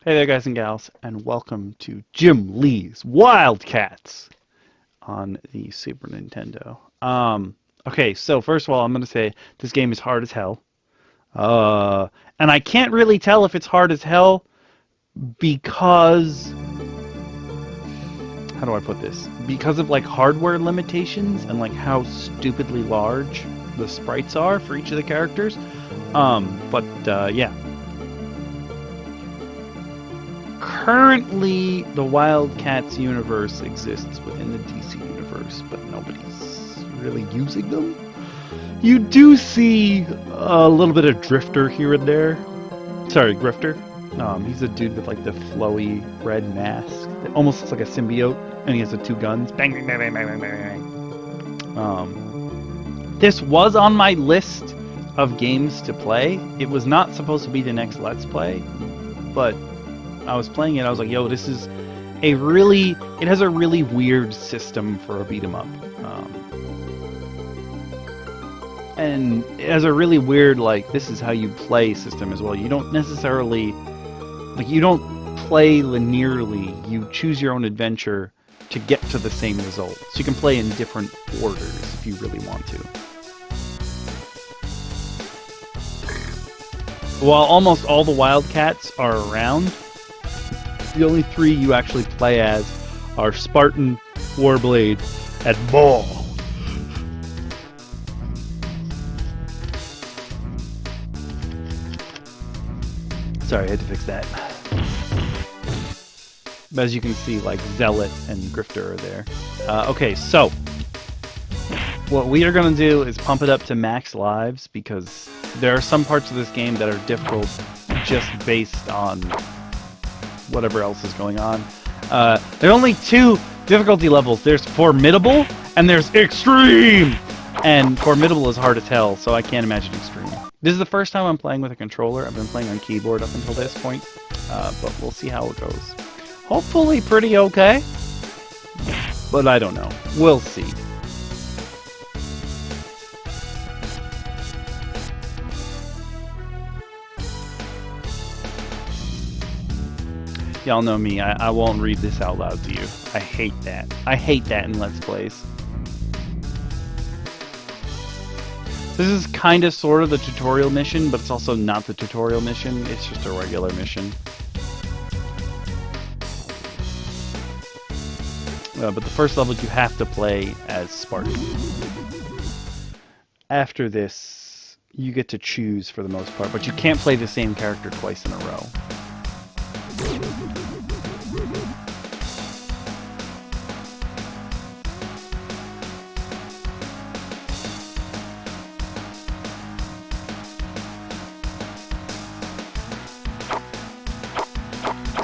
Hey there, guys and gals, and welcome to Jim Lee's WildC.A.T.S on the Super Nintendo. Okay, so first of all, I'm going to say this game is hard as hell. And I can't really tell if it's hard as hell because... How do I put this? Because of, like, hardware limitations and, like, how stupidly large the sprites are for each of the characters. Yeah. Currently, the WildC.A.T.S universe exists within the DC universe, but nobody's really using them. You do see a little bit of Drifter here and there. Sorry, Grifter. He's a dude with like the flowy red mask that almost looks like a symbiote, and he has the two guns. Bang, bang, bang, bang, bang, bang, bang. This was on my list of games to play. It was not supposed to be the next Let's Play, but I was playing it, I was like, yo, this is it has a really weird system for a beat 'em up. And it has a really weird, like, this is how you play system as well. You don't necessarily, like, you don't play linearly. You choose your own adventure to get to the same result. So you can play in different orders if you really want to. While almost all the WildC.A.T.S are around, the only three you actually play as are Spartan, Warblade, and Maul. Sorry, I had to fix that. But as you can see, like, Zealot and Grifter are there. Okay, so what we are going to do is pump it up to max lives, because there are some parts of this game that are difficult just based on whatever else is going on. There are only two difficulty levels. There's Formidable and there's Extreme! And Formidable is hard as hell, so I can't imagine Extreme. This is the first time I'm playing with a controller. I've been playing on keyboard up until this point, but we'll see how it goes. Hopefully pretty okay, but I don't know. We'll see. Y'all know me, I won't read this out loud to you. I hate that. I hate that in Let's Plays. This is kind of sort of the tutorial mission, but it's also not the tutorial mission. It's just a regular mission. But the first level you have to play as Spartan. After this, you get to choose for the most part, but you can't play the same character twice in a row.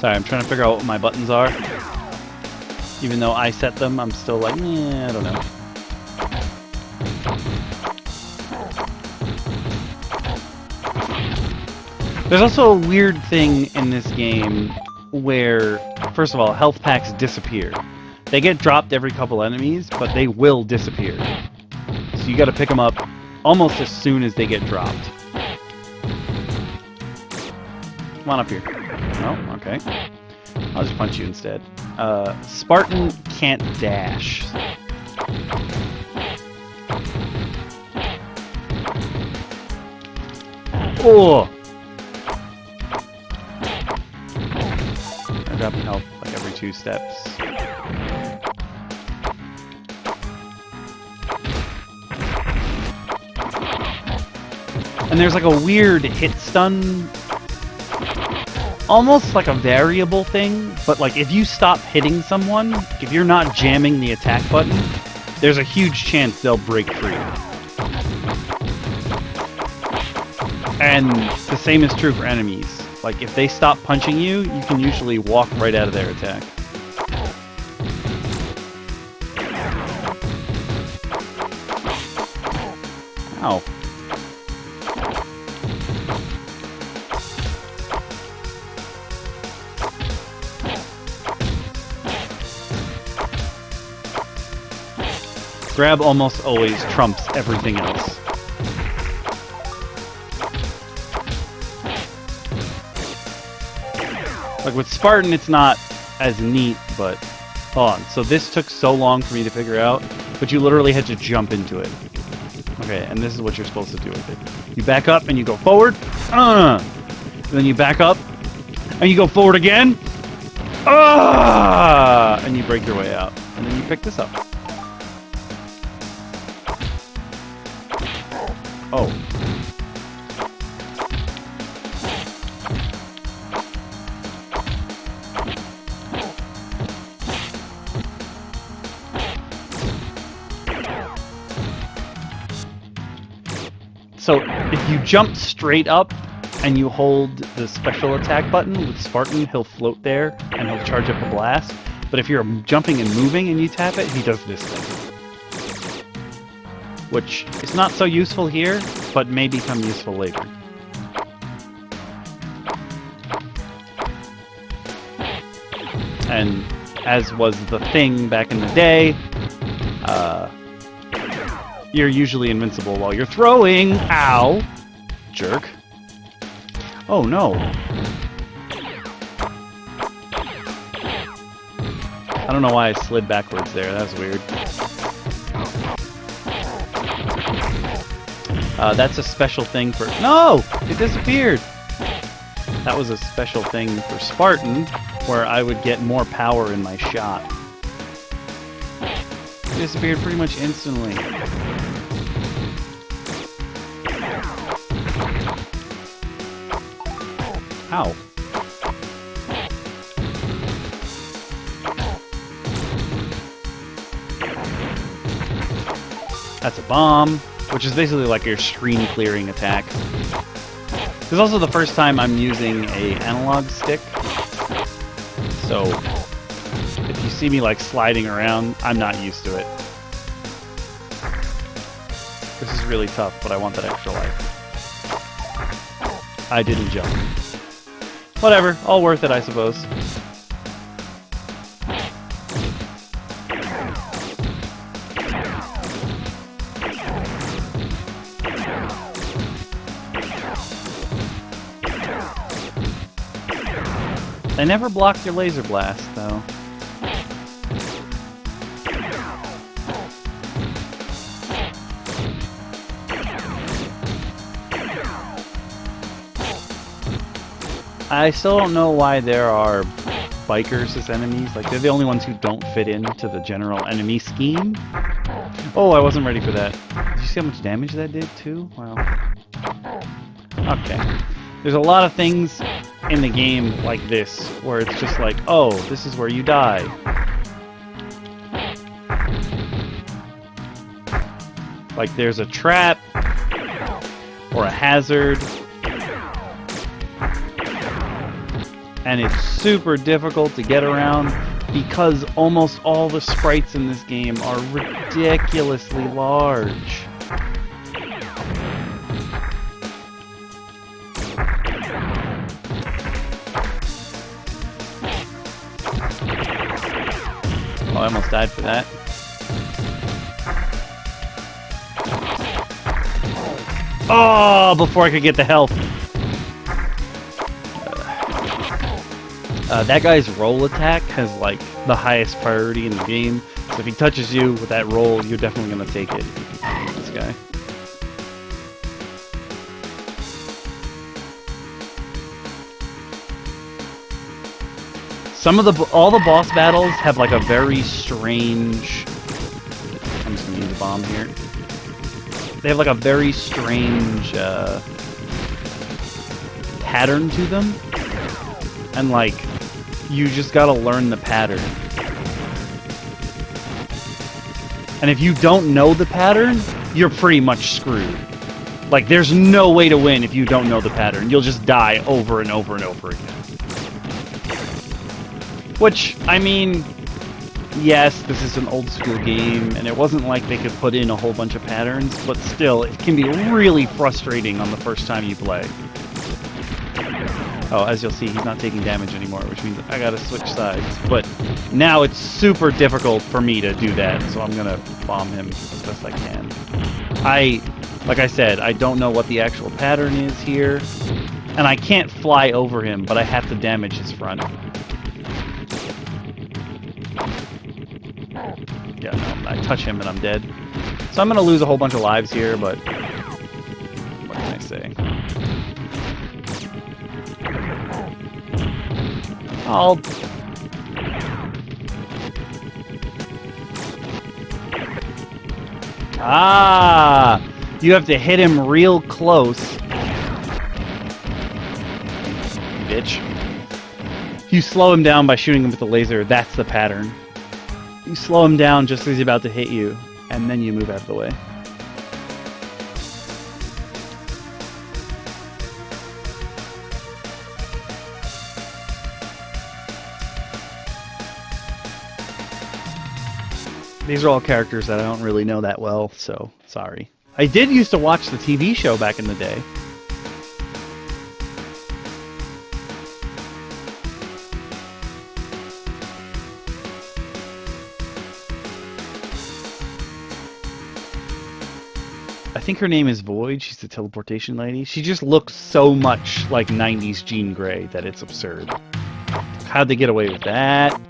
Sorry, I'm trying to figure out what my buttons are. Even though I set them, I'm still like, I don't know. There's also a weird thing in this game where, first of all, health packs disappear. They get dropped every couple enemies, but they will disappear. So you gotta pick them up almost as soon as they get dropped. Come on up here. Oh, okay. I'll just punch you instead. Spartan can't dash. Oh! I'm dropping health like every 2 steps. And there's like a weird hit stun, almost like a variable thing, but like if you stop hitting someone, if you're not jamming the attack button, there's a huge chance they'll break free. And the same is true for enemies. Like if they stop punching you, you can usually walk right out of their attack. Ow. Grab almost always trumps everything else. Like with Spartan, it's not as neat, but hold on. So this took so long for me to figure out, but you literally had to jump into it. Okay, and this is what you're supposed to do with it. You back up and you go forward, and then you back up and you go forward again, and you break your way out, and then you pick this up. Oh. So if you jump straight up and you hold the special attack button with Spartan, he'll float there and he'll charge up a blast. But if you're jumping and moving and you tap it, he does this thing. Which is not so useful here, but may become useful later. And as was the thing back in the day, you're usually invincible while you're throwing. Ow! Jerk. Oh no. I don't know why I slid backwards there. That was weird. That's a special thing for... No! It disappeared! That was a special thing for Spartan, where I would get more power in my shot. It disappeared pretty much instantly. Ow. That's a bomb, which is basically like your screen clearing attack. This is also the first time I'm using a analog stick, so if you see me like sliding around, I'm not used to it. This is really tough, but I want that extra life. I didn't jump. Whatever, all worth it, I suppose. They never block your laser blast, though. I still don't know why there are bikers as enemies. Like, they're the only ones who don't fit into the general enemy scheme. Oh, I wasn't ready for that. Did you see how much damage that did, too? Wow. Okay. There's a lot of things in the game like this, where it's just like, oh, this is where you die. Like, there's a trap, or a hazard, and it's super difficult to get around because almost all the sprites in this game are ridiculously large. Oh, I almost died for that. Oh, before I could get the health. That guy's roll attack has, like, the highest priority in the game. So if he touches you with that roll, you're definitely going to take it. This guy. All the boss battles have, like, a very strange... I'm just going to use a bomb here. They have, like, a very strange pattern to them. And, like, you just gotta learn the pattern. And if you don't know the pattern, you're pretty much screwed. Like, there's no way to win if you don't know the pattern. You'll just die over and over and over again. Which, I mean, yes, this is an old school game, and it wasn't like they could put in a whole bunch of patterns, but still, it can be really frustrating on the first time you play. Oh, as you'll see, he's not taking damage anymore, which means I gotta switch sides. But now it's super difficult for me to do that, so I'm gonna bomb him as best I can. Like I said, I don't know what the actual pattern is here, And I can't fly over him, but I have to damage his front. Yeah, no, I touch him and I'm dead. So I'm gonna lose a whole bunch of lives here, but what can I say? I'll... Ah! You have to hit him real close. Bitch. If you slow him down by shooting him with the laser, that's the pattern. You slow him down just as he's about to hit you, and then you move out of the way. These are all characters that I don't really know that well, so sorry. I did used to watch the TV show back in the day. I think her name is Void. She's the teleportation lady. She just looks so much like 90s Jean Grey that it's absurd. How'd they get away with that?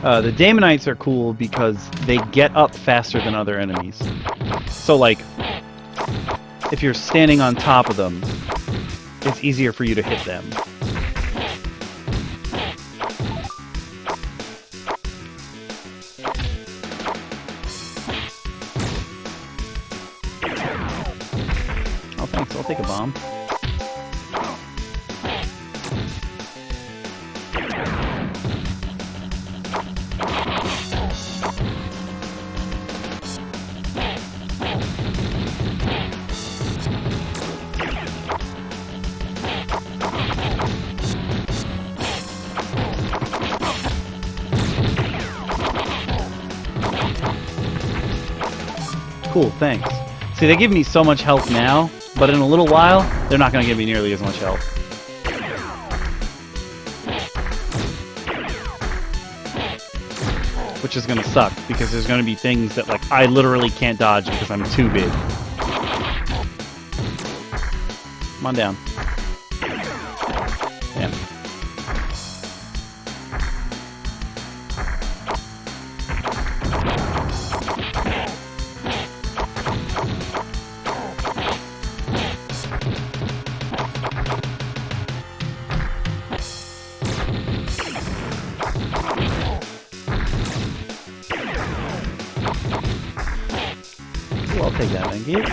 The Damonites are cool because they get up faster than other enemies. So, like, if you're standing on top of them, it's easier for you to hit them. Oh, thanks. I'll take a bomb. Cool, thanks. See, they give me so much health now, but in a little while, they're not going to give me nearly as much health. Which is going to suck, because there's going to be things that, like, I literally can't dodge because I'm too big. Come on down. Damn. I'll take that, thank you.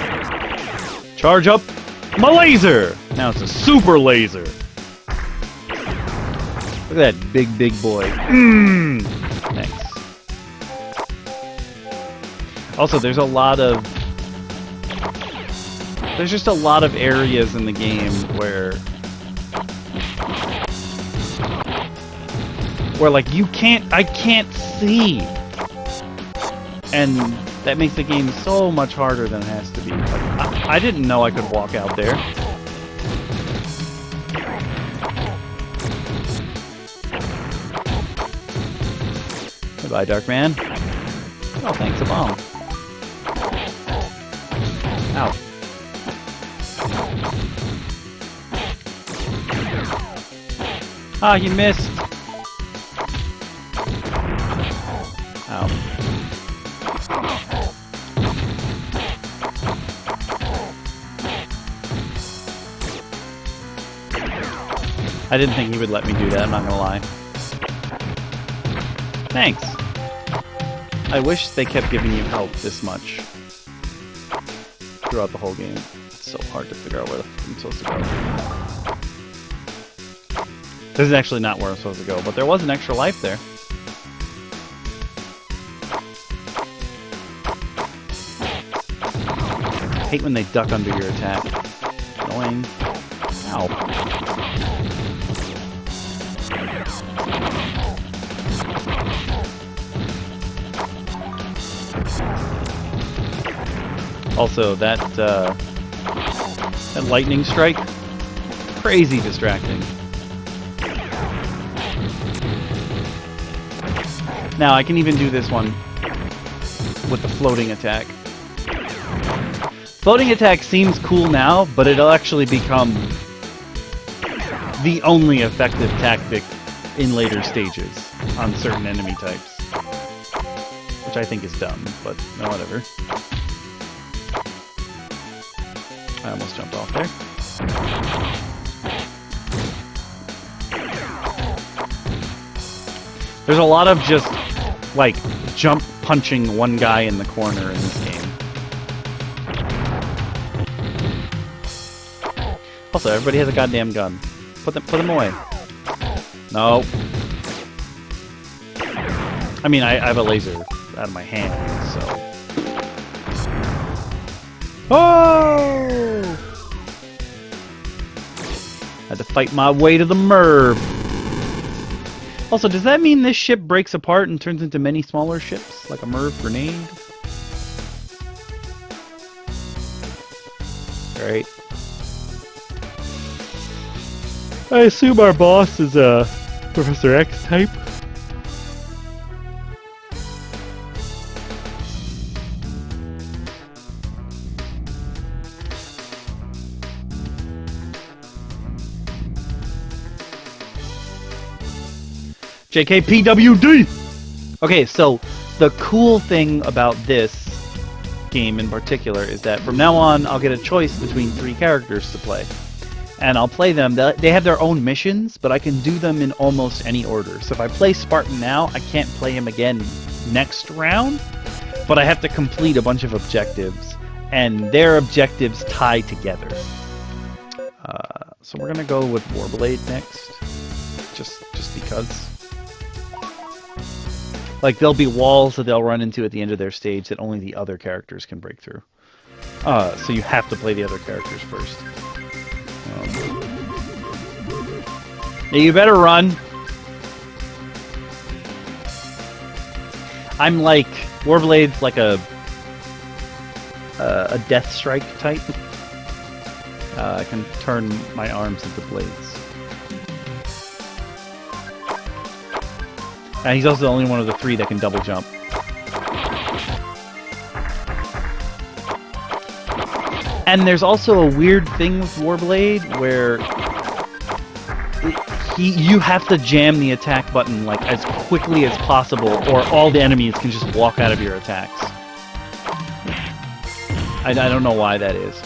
Charge up my laser! Now it's a super laser. Look at that big, big boy. Thanks. Also, there's a lot of... There's just a lot of areas in the game where like I can't see. And that makes the game so much harder than it has to be. Like, I didn't know I could walk out there. Goodbye, Dark Man. Oh, thanks, a bomb. Ow. Ah, you missed. Ow. I didn't think he would let me do that, I'm not gonna lie. Thanks. I wish they kept giving you help this much throughout the whole game. It's so hard to figure out where I'm supposed to go. This is actually not where I'm supposed to go, but there was an extra life there. I hate when they duck under your attack. Annoying. Ow. Also, that lightning strike, crazy distracting. Now I can even do this one with the floating attack. Floating attack seems cool now, but it'll actually become the only effective tactic in later stages on certain enemy types. Which I think is dumb, but no, whatever. I almost jumped off there. There's a lot of just, like, jump punching one guy in the corner in this game. Also, everybody has a goddamn gun. Put them away. No. I mean, I have a laser out of my hand, so... Oh! Had to fight my way to the MIRV. Also, does that mean this ship breaks apart and turns into many smaller ships? Like a MIRV grenade? Alright. I assume our boss is a Professor X type. JKPWD! Okay, so the cool thing about this game in particular is that from now on I'll get a choice between 3 characters to play. And I'll play them. They have their own missions, but I can do them in almost any order. So if I play Spartan now, I can't play him again next round, but I have to complete a bunch of objectives, and their objectives tie together. So we're gonna go with Warblade next, just because. Like, there'll be walls that they'll run into at the end of their stage that only the other characters can break through. So you have to play the other characters first. Yeah, you better run. I'm like... Warblade's like a death strike type. I can turn my arms into blades. And he's also the only one of the 3 that can double jump. And there's also a weird thing with Warblade where you have to jam the attack button like as quickly as possible, or all the enemies can just walk out of your attacks. I don't know why that is.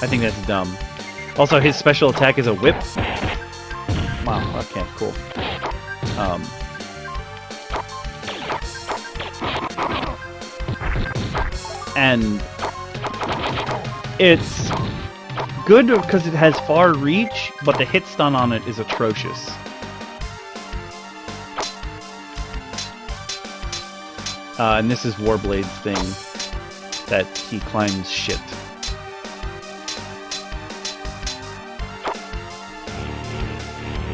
I think that's dumb. Also, his special attack is a whip. Wow, okay, cool. And it's good because it has far reach, but the hit stun on it is atrocious. And this is Warblade's thing, that he climbs shit.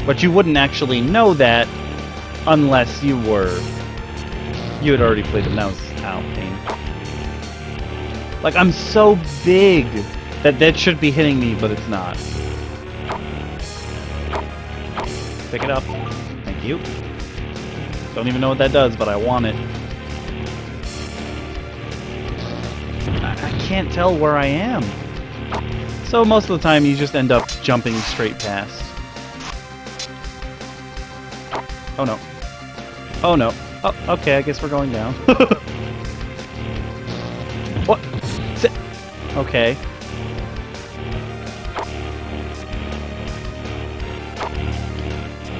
But you wouldn't actually know that unless you had already played him. That was pain. Like, I'm so big that should be hitting me, but it's not. Pick it up. Thank you. Don't even know what that does, but I want it. I can't tell where I am. So most of the time you just end up jumping straight past. Oh no. Oh no. Oh, okay, I guess we're going down. What? Sit. Okay.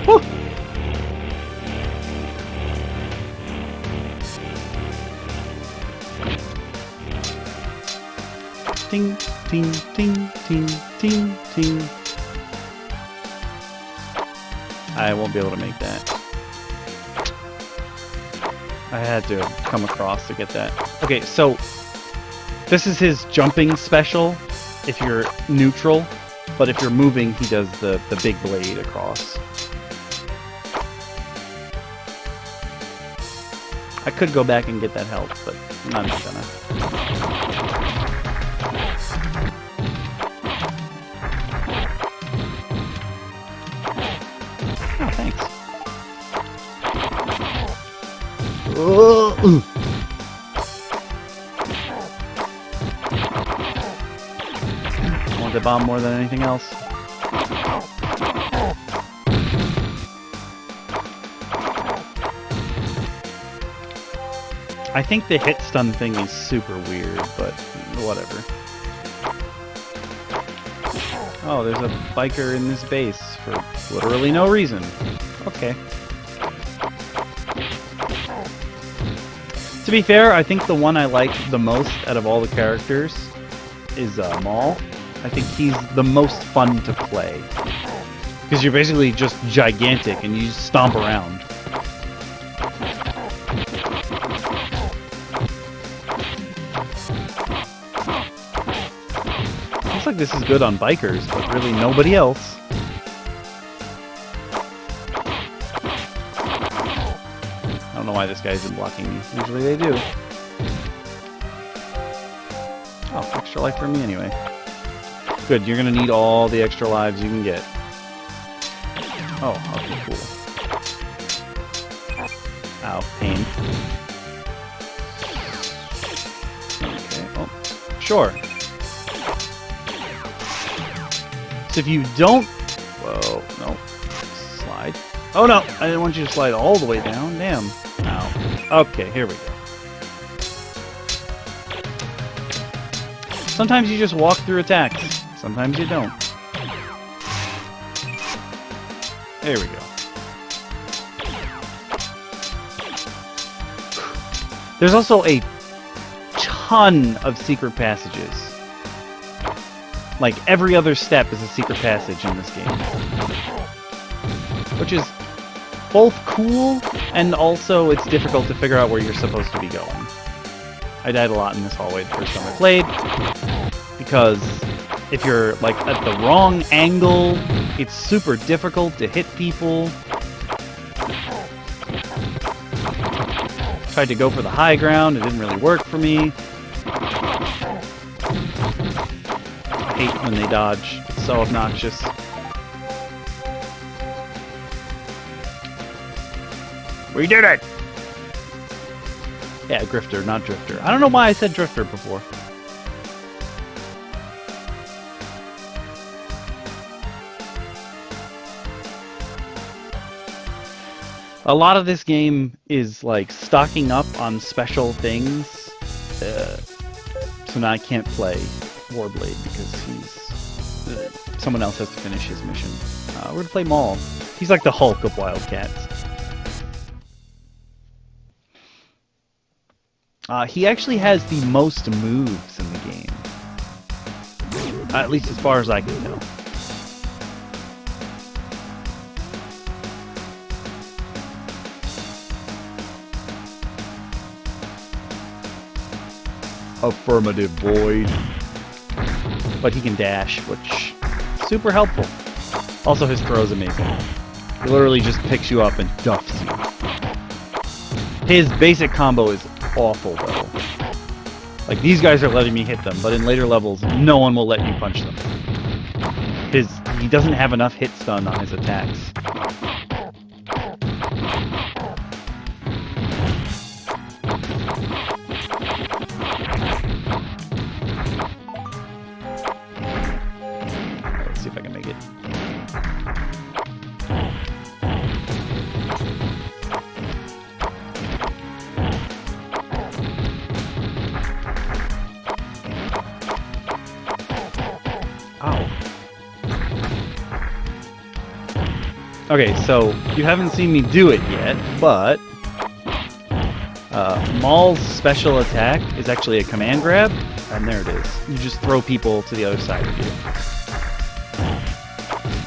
Woo! Ting, ting, ting, ting, ting, ting. I won't be able to make that. I had to come across to get that. Okay, so this is his jumping special if you're neutral, but if you're moving, he does the big blade across. I could go back and get that help, but I'm not gonna. I want the bomb more than anything else. I think the hit stun thing is super weird, but whatever. Oh, there's a biker in this base for literally no reason. Okay. To be fair, I think the one I like the most out of all the characters is Maul. I think he's the most fun to play. Because you're basically just gigantic and you just stomp around. Looks like this is good on bikers, but really nobody else. I don't know why this guy isn't blocking me. Usually they do. Oh, extra life for me anyway. Good, you're gonna need all the extra lives you can get. Oh, okay, cool. Ow, pain. Okay, oh, sure. So if you don't... Whoa, no. Slide. Oh no, I didn't want you to slide all the way down. Damn. Ow. Okay, here we go. Sometimes you just walk through attacks. Sometimes you don't. There we go. There's also a ton of secret passages. Like, every other step is a secret passage in this game. Which is both cool, and also it's difficult to figure out where you're supposed to be going. I died a lot in this hallway the first time I played, because if you're, like, at the wrong angle, it's super difficult to hit people. Tried to go for the high ground, it didn't really work for me. I hate when they dodge, it's so obnoxious. We did it! Yeah, grifter, not drifter. I don't know why I said drifter before. A lot of this game is like stocking up on special things, so now I can't play Warblade because someone else has to finish his mission. We're gonna play Maul. He's like the Hulk of WildC.A.T.S. He actually has the most moves in the game, at least as far as I can tell. Affirmative, boy. But he can dash, which is super helpful. Also, his throw is amazing. He literally just picks you up and duffs you. His basic combo is awful, though. Like, these guys are letting me hit them, but in later levels, no one will let you punch them. He doesn't have enough hit stun on his attacks. Let's see if I can make it. Okay, so you haven't seen me do it yet, but Maul's special attack is actually a command grab, and there it is. You just throw people to the other side of you.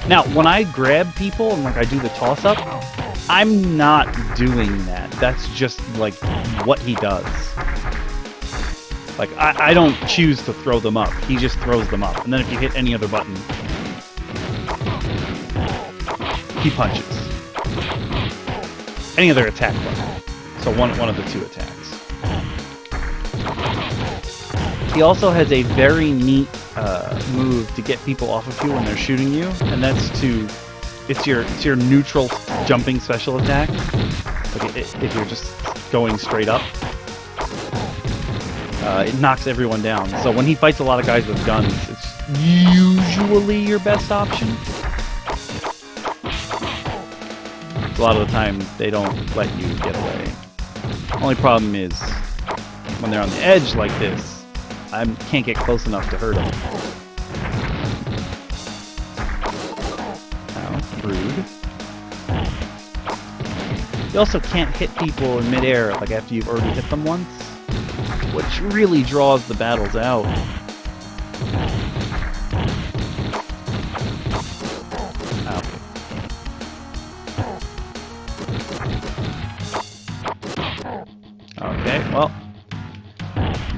Now, when I grab people and like I do the toss-up, I'm not doing that. That's just like what he does. Like I don't choose to throw them up. He just throws them up, and then if you hit any other button, he punches. Any other attack button. So one of the two attacks. He also has a very neat move to get people off of you when they're shooting you, and that's it's your neutral jumping special attack. Like hit if you're just going straight up. It knocks everyone down. So when he fights a lot of guys with guns, it's usually your best option. A lot of the time, they don't let you get away. Only problem is, when they're on the edge like this, I can't get close enough to hurt them. Oh, rude. You also can't hit people in midair, like after you've already hit them once, which really draws the battles out. Ow. Okay, well,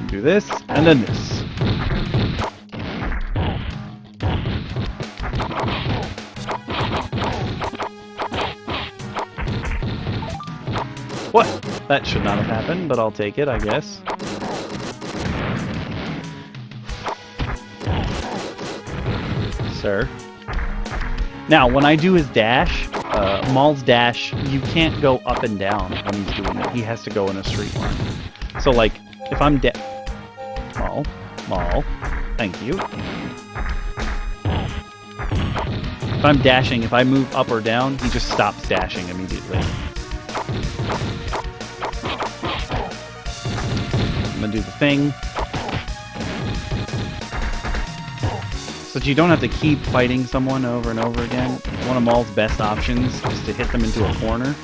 do this, and then this. What? That should not have happened, but I'll take it, I guess. Sir. Now, when I do his dash, Maul's dash, you can't go up and down when he's doing it. He has to go in a straight line. So, like, if I'm Maul, thank you. If I'm dashing, if I move up or down, he just stops dashing immediately. I'm gonna do the thing. So that you don't have to keep fighting someone over and over again. One of Maul's best options is to hit them into a corner.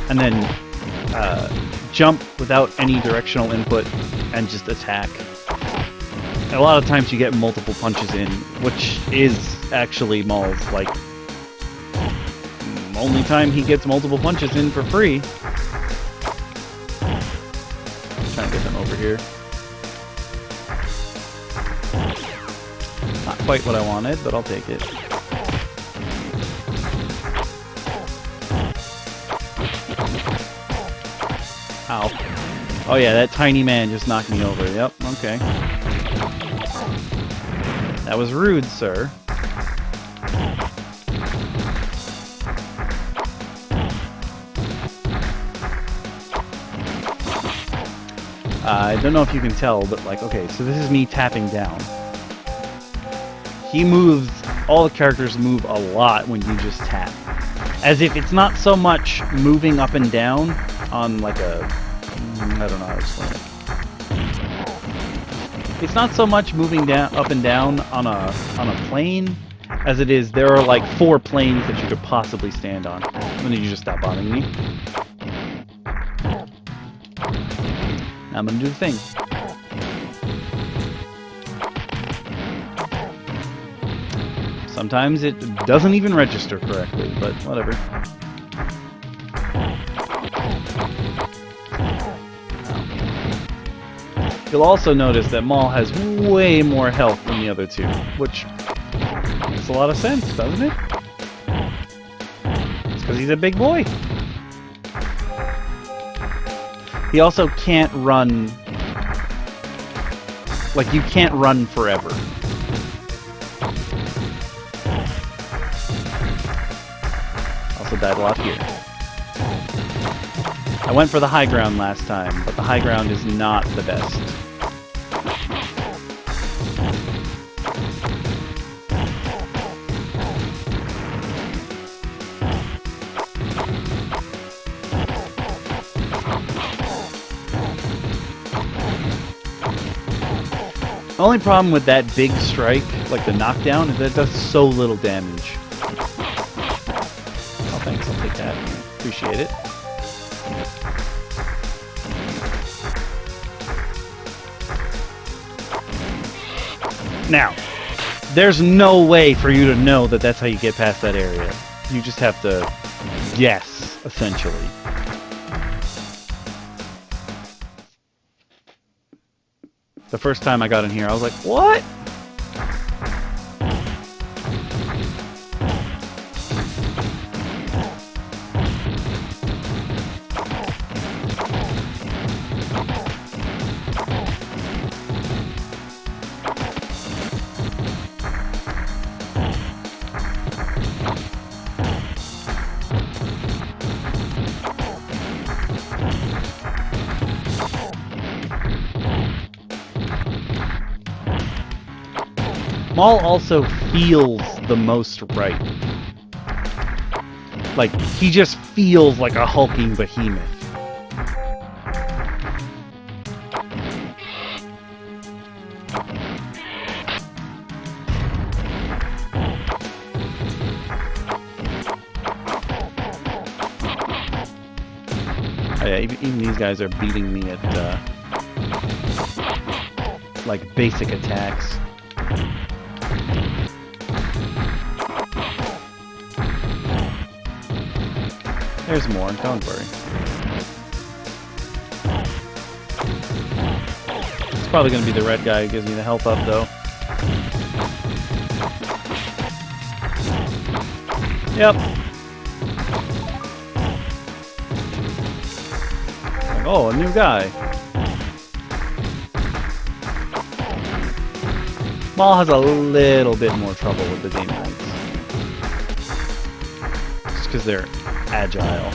And then jump without any directional input and just attack. A lot of times you get multiple punches in, which is actually Maul's, like, only time he gets multiple punches in for free. Trying to get them over here. Not quite what I wanted, but I'll take it. Ow. Oh yeah, that tiny man just knocked me over. Yep, okay. That was rude, sir. I don't know if you can tell, but like, okay, so this is me tapping down. He moves, all the characters move a lot when you just tap. As if it's not so much moving up and down on like a, I don't know how to explain it. It's not so much moving down, up and down on a plane, as it is there are like 4 planes that you could possibly stand on. When did you just stop bothering me? I'm gonna do the thing. Sometimes it doesn't even register correctly, but whatever. You'll also notice that Maul has way more health than the other two, which makes a lot of sense, doesn't it? It's because he's a big boy. He also can't run... Like, you can't run forever. Also died a lot here. I went for the high ground last time, but the high ground is not the best. The only problem with that big strike, like the knockdown, is that it does so little damage. Oh, thanks. I'll take that. Appreciate it. Now, there's no way for you to know that that's how you get past that area. You just have to guess, essentially. The first time I got in here, I was like, what? Maul also feels the most right. Like, he just feels like a hulking behemoth. Yeah, even these guys are beating me at, like, basic attacks. There's more, don't worry. It's probably going to be the red guy who gives me the health up, though. Yep. Oh, a new guy. Maul has a little bit more trouble with the Damonites. Just because they're agile.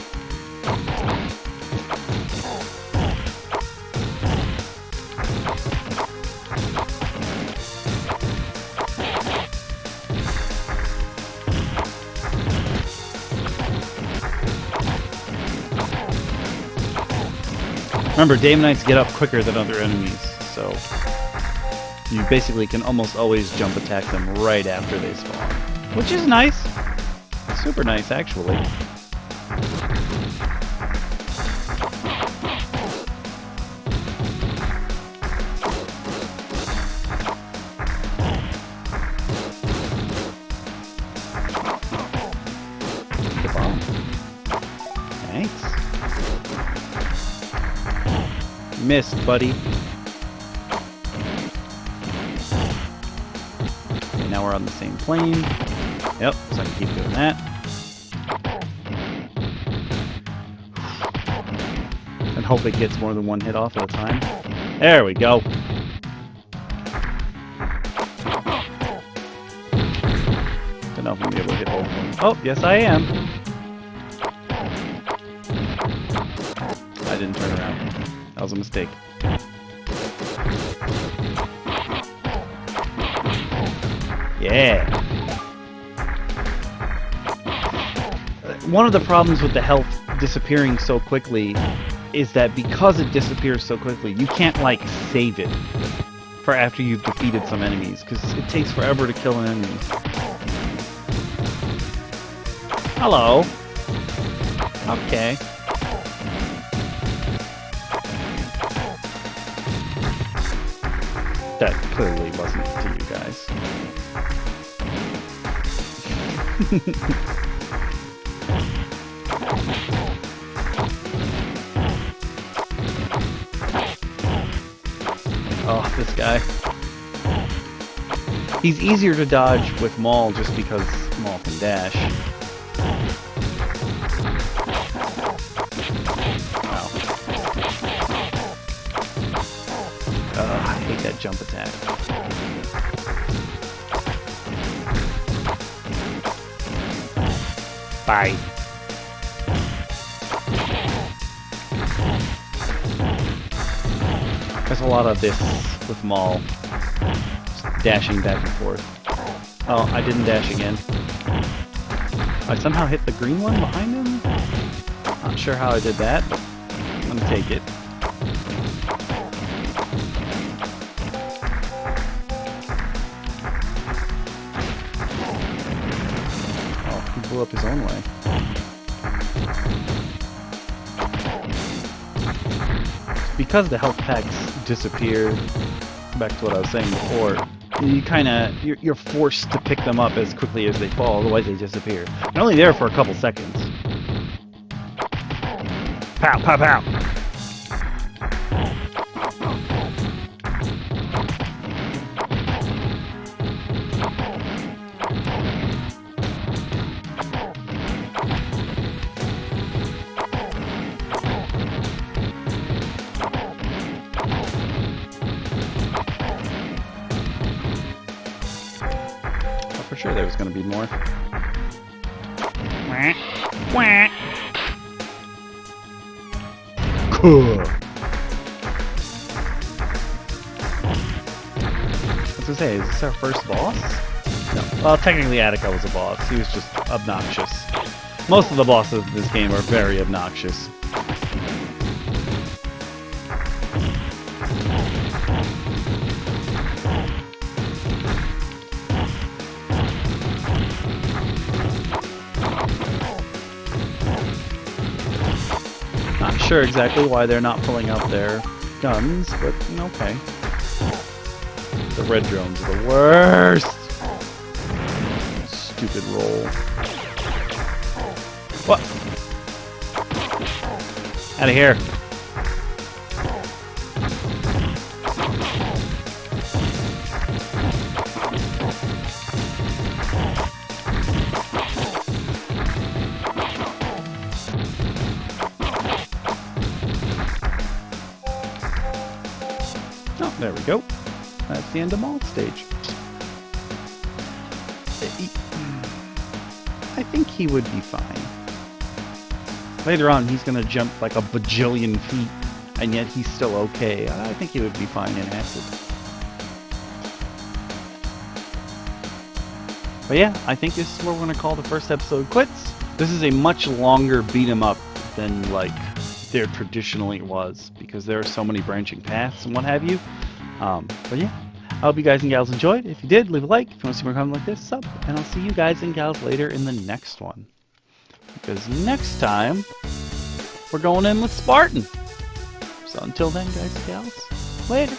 Remember, Damonites get up quicker than other enemies, so you basically can almost always jump attack them right after they spawn. Which is nice. Super nice, actually. The bomb. Thanks. Missed, buddy. Okay, now we're on the same plane. Yep, so I can keep doing that. And hope it gets more than one hit off at a time. There we go. Don't know if I'm gonna be able to get hold of them. Oh, yes I am. I didn't turn around. That was a mistake. Yeah. One of the problems with the health disappearing so quickly is that because it disappears so quickly, you can't, like, save it for after you've defeated some enemies, because it takes forever to kill an enemy. Hello. Okay. That clearly wasn't to you guys. Oh, this guy. He's easier to dodge with Maul just because Maul can dash. Wow. I hate that jump attack. Bye. There's a lot of this with Maul. Just dashing back and forth. Oh, I didn't dash again. I somehow hit the green one behind him? Not sure how I did that, but I'm gonna take it. Oh, he blew up his own way. Because the health packs disappear, back to what I was saying before, you you're forced to pick them up as quickly as they fall, otherwise they disappear. They're only there for a couple seconds. Pow, pow, pow! For sure there was going to be more. Cool. was gonna say, is this our first boss? No. Well, technically Attica was a boss. He was just obnoxious. Most of the bosses in this game are very obnoxious. Not sure exactly why they're not pulling out their guns, but okay. The red drones are the worst! Stupid roll. What? Out of here. Oh, there we go. That's the end of Maul stage. I think he would be fine. Later on, he's going to jump like a bajillion feet, and yet he's still okay. I think he would be fine in acid. But yeah, I think this is what we're going to call the first episode quits. This is a much longer beat 'em up than like there traditionally was, because there are so many branching paths and what have you. But yeah, I hope you guys and gals enjoyed. If you did, leave a like. If you want to see more content like this, sub. And I'll see you guys and gals later in the next one. Because next time, we're going in with Spartan. So until then, guys and gals, later.